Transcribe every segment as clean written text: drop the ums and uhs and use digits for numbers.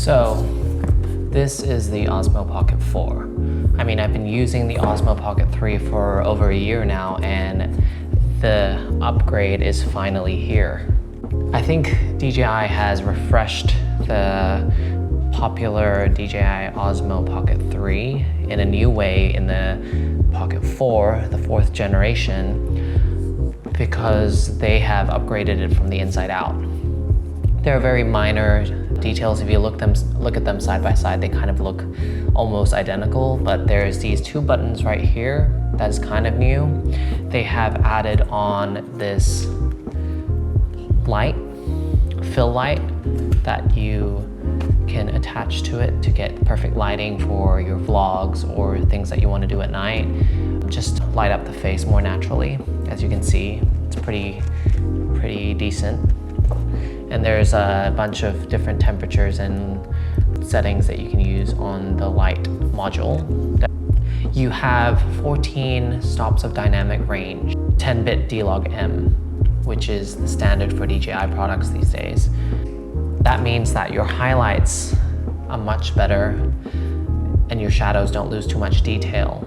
So this is the Osmo Pocket 4. I mean, I've been using the Osmo Pocket 3 for over a year now, and the upgrade is finally here. I think DJI has refreshed the popular DJI Osmo Pocket 3 in a new way in the Pocket 4, the 4th generation, because they have upgraded it from the inside out. There are very minor details. If you look at them side by side, they kind of look almost identical, but there's these two buttons right here that's kind of new. They have added on this light, fill light, that you can attach to it to get perfect lighting for your vlogs or things that you want to do at night. Just light up the face more naturally. As you can see, it's pretty decent. And there's a bunch of different temperatures and settings that you can use on the light module. You have 14 stops of dynamic range, 10-bit D-Log-M, which is the standard for DJI products these days. That means that your highlights are much better and your shadows don't lose too much detail.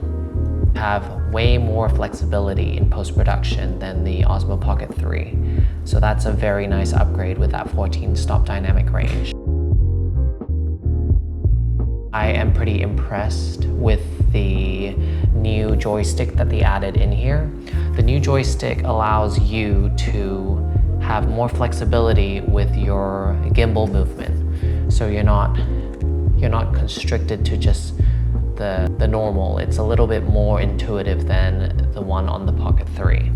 You have way more flexibility in post-production than the Osmo Pocket 3. So that's a very nice upgrade with that 14-stop dynamic range. I am pretty impressed with the new joystick that they added in here. The new joystick allows you to have more flexibility with your gimbal movement. So you're not constricted to just the normal. It's a little bit more intuitive than the one on the Pocket 3.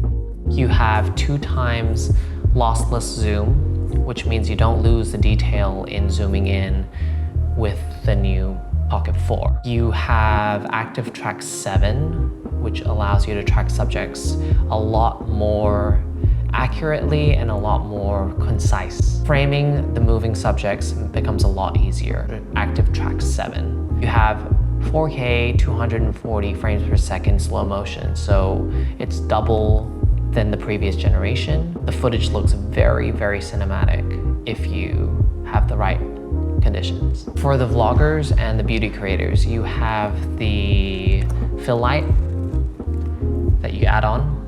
You have 2 times lossless zoom, which means you don't lose the detail in zooming in with the new Pocket 4. You have Active Track 7, which allows you to track subjects a lot more accurately and a lot more concise. Framing the moving subjects becomes a lot easier. Active Track 7. You have 4K 240 frames per second slow motion, so it's double than the previous generation. The footage looks very, very cinematic if you have the right conditions. For the vloggers and the beauty creators, you have the fill light that you add on,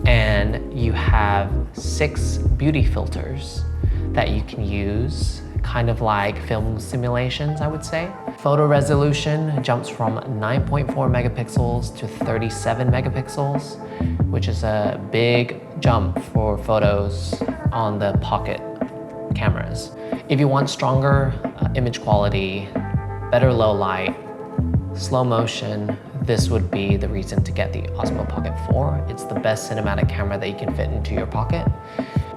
and you have 6 beauty filters that you can use, kind of like film simulations, I would say. Photo resolution jumps from 9.4 megapixels to 37 megapixels, which is a big jump for photos on the Pocket cameras. If you want stronger image quality, better low light, slow motion, this would be the reason to get the Osmo Pocket 4. It's the best cinematic camera that you can fit into your pocket.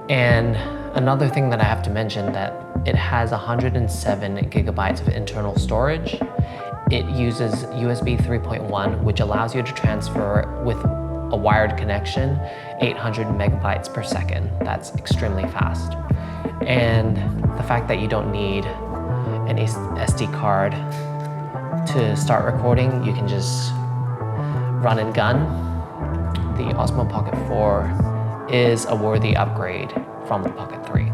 And another thing that I have to mention, that it has 107 gigabytes of internal storage. It uses USB 3.1, which allows you to transfer with a wired connection 800 megabytes per second. That's extremely fast. And the fact that you don't need an SD card to start recording, you can just run and gun. The Osmo Pocket 4 is a worthy upgrade from the Pocket 3.